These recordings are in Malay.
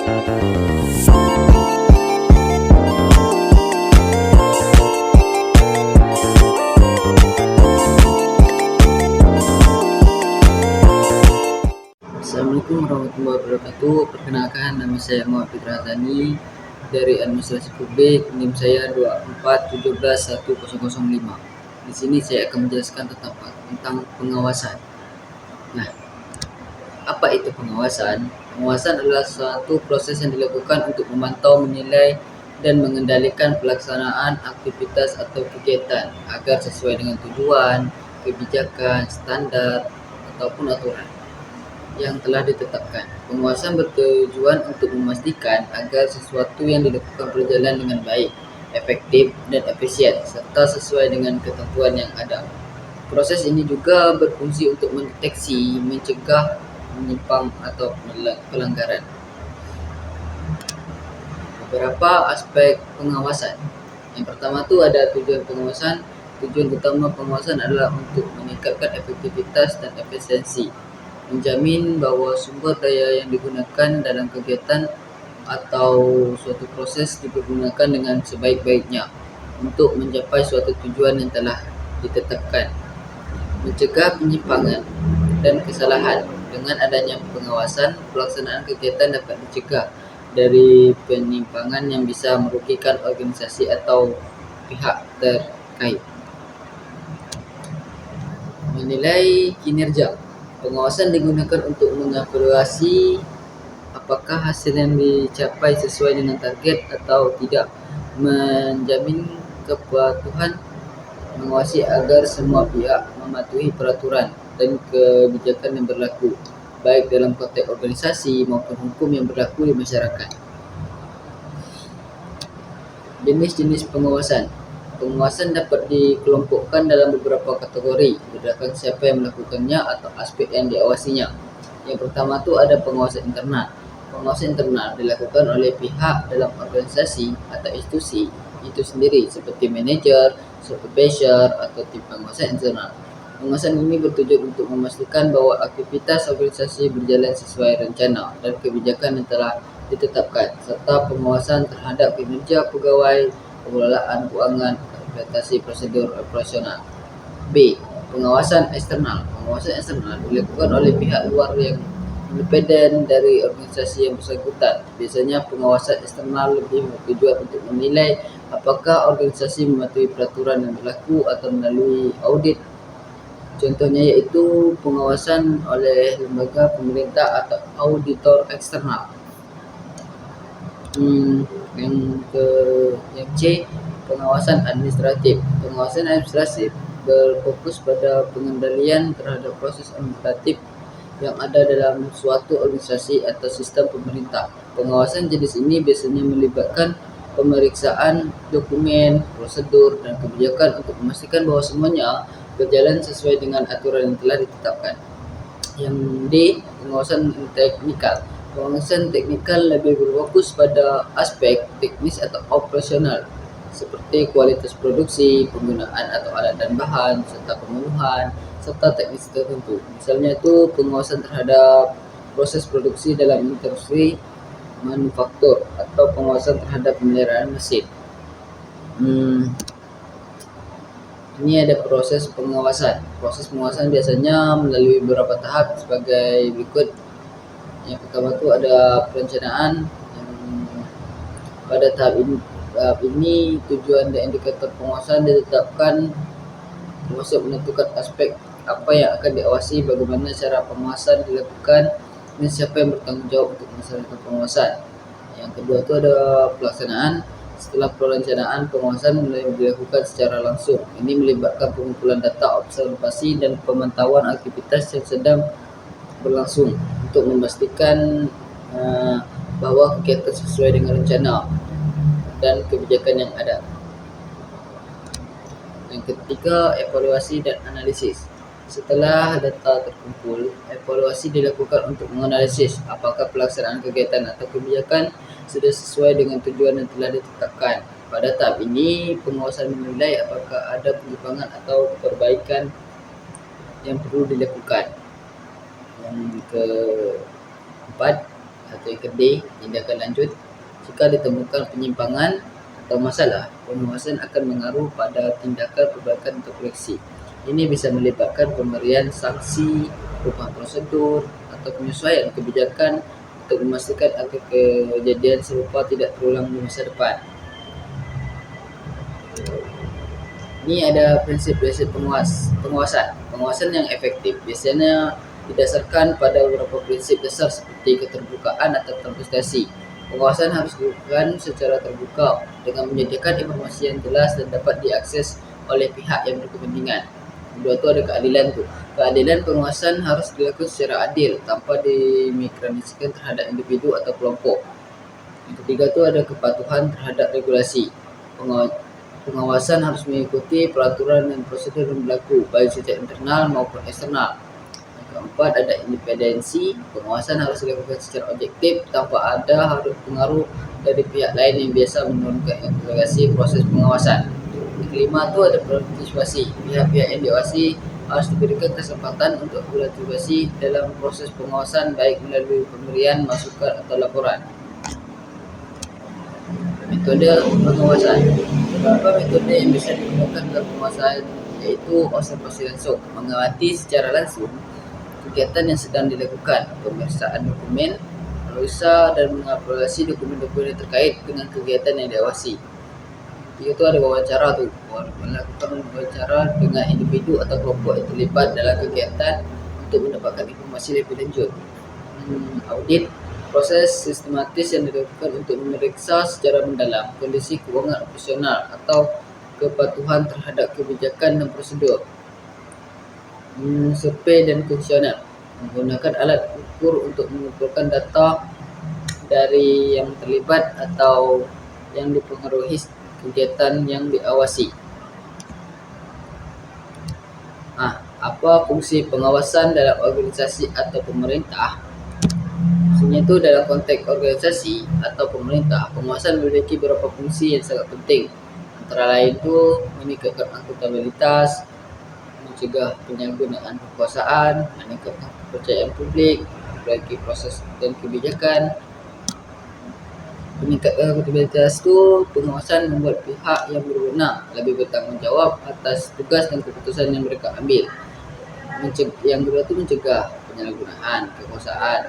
Assalamualaikum warahmatullahi wabarakatuh. Perkenalkan, nama saya Muhammad Fitra Hazani dari Administrasi Publik. NIM saya 2417105. Di sini saya akan menjelaskan tentang pengawasan. Nah, apa itu pengawasan? Pengawasan adalah suatu proses yang dilakukan untuk memantau, menilai, dan mengendalikan pelaksanaan aktivitas atau kegiatan agar sesuai dengan tujuan, kebijakan, standar, ataupun aturan yang telah ditetapkan. Pengawasan bertujuan untuk memastikan agar sesuatu yang dilakukan berjalan dengan baik, efektif, dan efisien, serta sesuai dengan ketentuan yang ada. Proses ini juga berfungsi untuk mendeteksi, mencegah menyimpang atau pelanggaran. Beberapa aspek pengawasan. Yang pertama itu ada tujuan pengawasan. Tujuan utama pengawasan adalah untuk meningkatkan efektivitas dan efisiensi, menjamin bahwa sumber daya yang digunakan dalam kegiatan atau suatu proses dipergunakan dengan sebaik-baiknya untuk mencapai suatu tujuan yang telah ditetapkan. Mencegah penyimpangan dan kesalahan. Dengan adanya pengawasan, pelaksanaan kegiatan dapat dicegah dari penyimpangan yang bisa merugikan organisasi atau pihak terkait. Menilai kinerja. Pengawasan digunakan untuk mengevaluasi apakah hasil yang dicapai sesuai dengan target atau tidak, menjamin kepatuhan, mengawasi agar semua pihak mematuhi peraturan dan kebijakan yang berlaku, baik dalam konteks organisasi maupun hukum yang berlaku di masyarakat. Jenis-jenis pengawasan. Pengawasan dapat dikelompokkan dalam beberapa kategori berdasarkan siapa yang melakukannya atau aspek yang diawasinya. Yang pertama itu ada pengawasan internal. Pengawasan internal dilakukan oleh pihak dalam organisasi atau institusi itu sendiri seperti manajer, supervisor, atau tim pengawasan internal. Pengawasan ini bertujuan untuk memastikan bahwa aktivitas organisasi berjalan sesuai rencana dan kebijakan yang telah ditetapkan, serta pengawasan terhadap kinerja pegawai, pengelolaan keuangan, implementasi prosedur operasional. B. Pengawasan eksternal. Pengawasan eksternal dilakukan oleh pihak luar yang independen dari organisasi yang bersangkutan. Biasanya pengawasan eksternal lebih bertujuan untuk menilai apakah organisasi mematuhi peraturan yang berlaku atau melalui audit. Contohnya yaitu pengawasan oleh lembaga pemerintah atau auditor eksternal. Yang C, pengawasan administratif. Pengawasan administratif berfokus pada pengendalian terhadap proses administratif yang ada dalam suatu organisasi atau sistem pemerintah. Pengawasan jenis ini biasanya melibatkan pemeriksaan dokumen, prosedur, dan kebijakan untuk memastikan bahwa semuanya berjalan sesuai dengan aturan yang telah ditetapkan. Yang D, pengawasan teknikal. Pengawasan teknikal lebih berfokus pada aspek teknis atau operasional seperti kualitas produksi, penggunaan atau alat dan bahan, serta pemenuhan, serta teknis tertentu. Misalnya itu pengawasan terhadap proses produksi dalam industri manufaktur atau pengawasan terhadap pemeliharaan mesin. Ini ada proses pengawasan. Proses pengawasan biasanya melalui beberapa tahap sebagai berikut. Yang pertama itu ada perencanaan. Pada tahap ini tujuan dan indikator pengawasan ditetapkan termasuk menentukan aspek apa yang akan diawasi, bagaimana cara pengawasan dilakukan, dan siapa yang bertanggung jawab untuk melaksanakan pengawasan. Yang kedua itu ada pelaksanaan. Setelah perencanaan, pengawasan mulai dilakukan secara langsung. Ini melibatkan pengumpulan data, observasi, dan pemantauan aktivitas yang sedang berlangsung untuk memastikan bahwa kegiatan sesuai dengan rencana dan kebijakan yang ada. Yang ketiga, evaluasi dan analisis. Setelah data terkumpul, evaluasi dilakukan untuk menganalisis apakah pelaksanaan kegiatan atau kebijakan sudah sesuai dengan tujuan yang telah ditetapkan. Pada tahap ini, pengawasan menilai apakah ada penyimpangan atau perbaikan yang perlu dilakukan. Yang keempat, Atau yang kedua, tindakan lanjut. Jika ditemukan penyimpangan atau masalah, pengawasan akan mengaruh pada tindakan perbaikan atau koreksi. Ini bisa melibatkan pemberian sanksi, perubahan prosedur, atau penyesuaian kebijakan untuk memastikan agar kejadian serupa tidak terulang di masa depan. Ini ada prinsip-prinsip pengawasan. Pengawasan yang efektif biasanya didasarkan pada beberapa prinsip dasar seperti keterbukaan atau transparansi. Pengawasan harus dilakukan secara terbuka dengan menyediakan informasi yang jelas dan dapat diakses oleh pihak yang berkepentingan. Kedua tu ada keadilan tu. Keadilan pengawasan harus dilakukan secara adil tanpa dimikronisasikan terhadap individu atau kelompok. Yang ketiga tu ada kepatuhan terhadap regulasi. Pengawasan harus mengikuti peraturan dan prosedur yang berlaku baik secara internal maupun eksternal. Yang keempat ada independensi. Pengawasan harus dilakukan secara objektif tanpa ada pengaruh dari pihak lain yang biasa menurunkan evaluasi proses pengawasan. Yang kelima tu ada partisipasi. Pihak-pihak yang diawasi harus diberikan kesempatan untuk berpartisipasi dalam proses pengawasan baik melalui pemberian masukan atau laporan. Metode pengawasan. Beberapa metode yang bisa digunakan dalam pengawasan iaitu observasi langsung, mengamati secara langsung kegiatan yang sedang dilakukan, pemeriksaan dokumen, analisa dan mengevaluasi dokumen-dokumen yang terkait dengan kegiatan yang diawasi. Itu ada wawancara tu, melakukan wawancara dengan individu atau kelompok yang terlibat dalam kegiatan untuk mendapatkan informasi lebih lanjut. Audit, proses sistematis yang dilakukan untuk memeriksa secara mendalam kondisi kewangan operasional atau kepatuhan terhadap kebijakan dan prosedur. Survei dan kuesioner, menggunakan alat ukur untuk mengumpulkan data dari yang terlibat atau yang dipengaruhi kegiatan yang diawasi. Apa fungsi pengawasan dalam organisasi atau pemerintah? Maksudnya itu dalam konteks organisasi atau pemerintah, pengawasan memiliki beberapa fungsi yang sangat penting. Antara lain itu meningkatkan akuntabilitas, mencegah penyalahgunaan kekuasaan, meningkatkan kepercayaan publik, memperbaiki proses dan kebijakan. Meningkatkan akuntabilitas itu pengawasan membuat pihak yang berwenang lebih bertanggungjawab atas tugas dan keputusan yang mereka ambil. Yang kedua itu mencegah penyalahgunaan kekuasaan.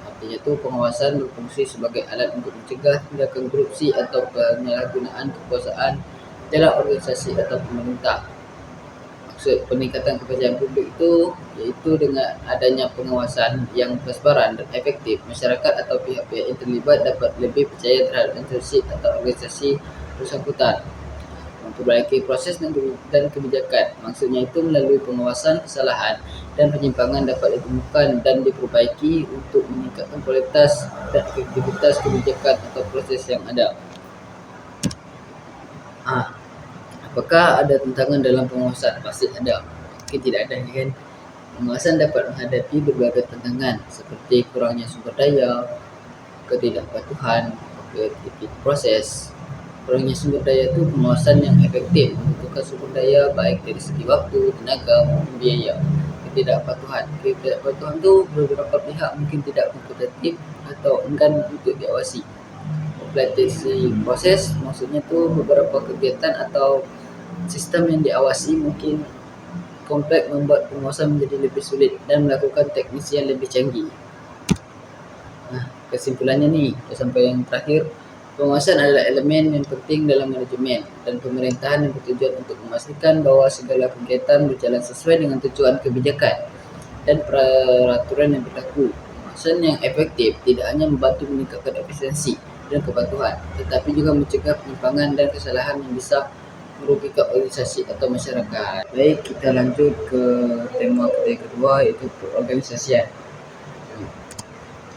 Artinya itu pengawasan berfungsi sebagai alat untuk mencegah tindakan korupsi atau penyalahgunaan kekuasaan dalam organisasi atau pemerintah. Maksud peningkatan kepercayaan publik itu iaitu dengan adanya pengawasan yang transparan dan efektif, masyarakat atau pihak-pihak yang terlibat dapat lebih percaya terhadap institusi atau organisasi bersangkutan. Memperbaiki proses dan kebijakan. Maksudnya itu melalui pengawasan kesalahan dan penyimpangan dapat ditemukan dan diperbaiki untuk meningkatkan kualitas dan efektivitas kebijakan atau proses yang ada. Apakah ada tantangan dalam pengawasan? Pasti ada. Mungkin tidak ada, kan? Pengawasan dapat menghadapi berbagai tantangan seperti kurangnya sumber daya, ketidakpatuhan, proses. Kurangnya sumber daya itu pengawasan yang efektif membutuhkan sumber daya baik dari segi waktu, tenaga maupun biaya. Ketidakpatuhan itu beberapa pihak mungkin tidak kompetitif atau enggan untuk diawasi. Kompleksiti proses maksudnya tu beberapa kegiatan atau sistem yang diawasi mungkin kompleks membuat pengawasan menjadi lebih sulit dan melakukan teknisi yang lebih canggih. Kesimpulannya ni, sampai yang terakhir, pengawasan adalah elemen yang penting dalam manajemen dan pemerintahan yang bertujuan untuk memastikan bahawa segala kegiatan berjalan sesuai dengan tujuan kebijakan dan peraturan yang berlaku. Pengawasan yang efektif tidak hanya membantu meningkatkan efisiensi dan kepatuhan, tetapi juga mencegah penyimpangan dan kesalahan yang bisa merugikan organisasi atau masyarakat. Baik, kita lanjut ke tema kedua iaitu perorganisasian.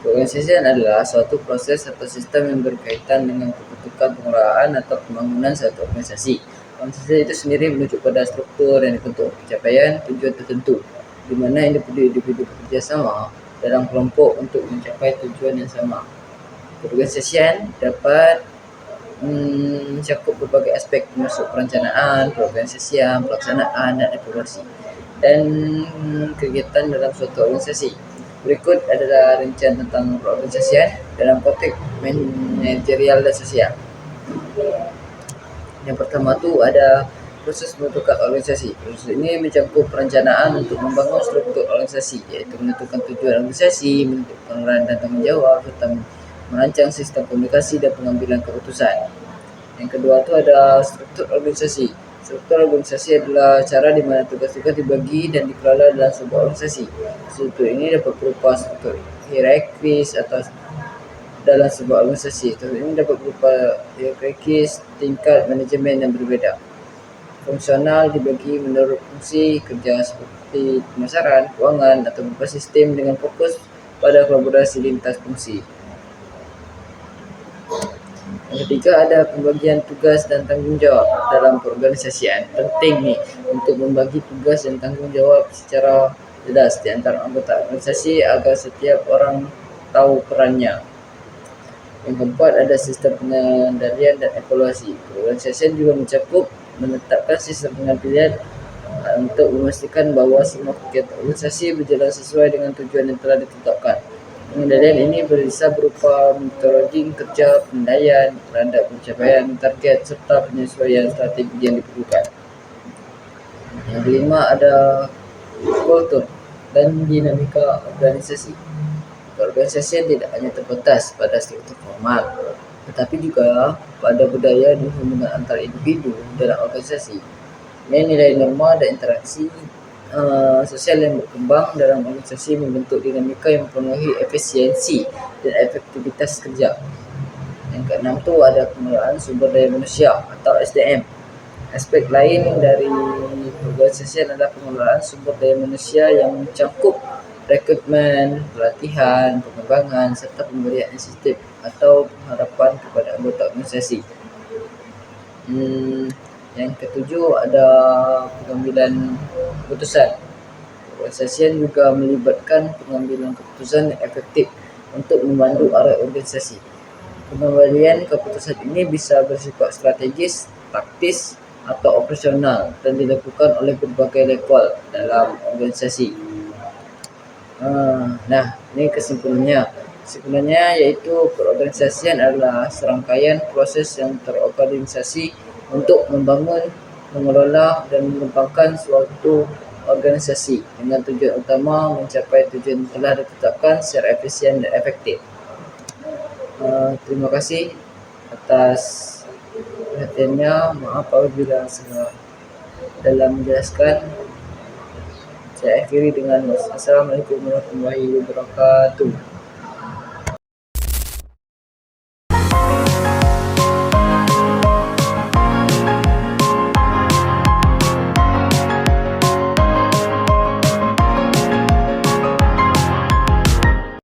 Perorganisasian adalah suatu proses atau sistem yang berkaitan dengan pembentukan, pengelolaan atau pembangunan suatu organisasi. Organisasi itu sendiri menunjuk pada struktur yang dibentuk pencapaian tujuan tertentu, di mana individu bekerjasama dalam kelompok untuk mencapai tujuan yang sama. Perorganisasian dapat mencakup berbagai aspek termasuk perencanaan, pelaksanaan dan evaluasi dan kegiatan dalam suatu organisasi. Berikut adalah rincian tentang perorganisasian dalam konteks manajerial dan sosial. Yang pertama tu ada proses pembentukan organisasi. Proses ini mencakup perencanaan untuk membangun struktur organisasi, iaitu menentukan tujuan organisasi, menentukan peran dan tanggungjawab, serta merancang sistem komunikasi dan pengambilan keputusan. Yang kedua tu ada struktur organisasi. Struktur organisasi adalah cara di mana tugas-tugas dibagi dan dikelola dalam sebuah organisasi. Struktur ini dapat berupa struktur hierarkis atau dalam sebuah organisasi. Struktur ini dapat berupa hierarkis tingkat manajemen yang berbeza. Fungsional dibagi menurut fungsi kerja seperti pemasaran, kewangan atau beberapa sistem dengan fokus pada kolaborasi lintas fungsi. Yang ketiga ada pembagian tugas dan tanggungjawab dalam perorganisasian. Penting nih untuk membagi tugas dan tanggungjawab secara jelas di antara anggota organisasi agar setiap orang tahu perannya. Yang keempat ada sistem pengendalian dan evaluasi. Perorganisasian juga mencakup menetapkan sistem pengendalian untuk memastikan bahawa semua kegiatan organisasi berjalan sesuai dengan tujuan yang telah ditetapkan. Pengendalian ini bisa berupa monitoring kerja, penilaian terhadap pencapaian target serta penyesuaian strategi yang diperlukan. Yang kelima ada kultur dan dinamika organisasi. Perorganisasian tidak hanya terbatas pada struktur formal, tetapi juga pada budaya dan hubungan antar individu dalam organisasi. Nilai norma dan interaksi sosial yang berkembang dalam organisasi membentuk dinamika yang mempengaruhi efisiensi dan efektivitas kerja. Yang keenam tu ada pengelolaan sumber daya manusia atau SDM. Aspek lain dari organisasi adalah pengelolaan sumber daya manusia yang mencakup rekrutmen, pelatihan, pengembangan serta pemberian insentif atau pengharapan kepada anggota organisasi. Yang ketujuh ada pengambilan keputusan. Organisasian juga melibatkan pengambilan keputusan yang efektif untuk memandu arah organisasi. Pengambilan keputusan ini bisa bersifat strategis, taktis atau operasional dan dilakukan oleh berbagai level dalam organisasi. Nah, ini kesimpulannya. Kesimpulannya yaitu perorganisasian adalah serangkaian proses yang terorganisasi untuk membangun, mengelola dan mengembangkan suatu organisasi dengan tujuan utama mencapai tujuan yang telah ditetapkan secara efisien dan efektif. Terima kasih atas perhatiannya. Maaf apabila salah dalam menjelaskan. Saya akhiri dengan Assalamualaikum warahmatullahi wabarakatuh.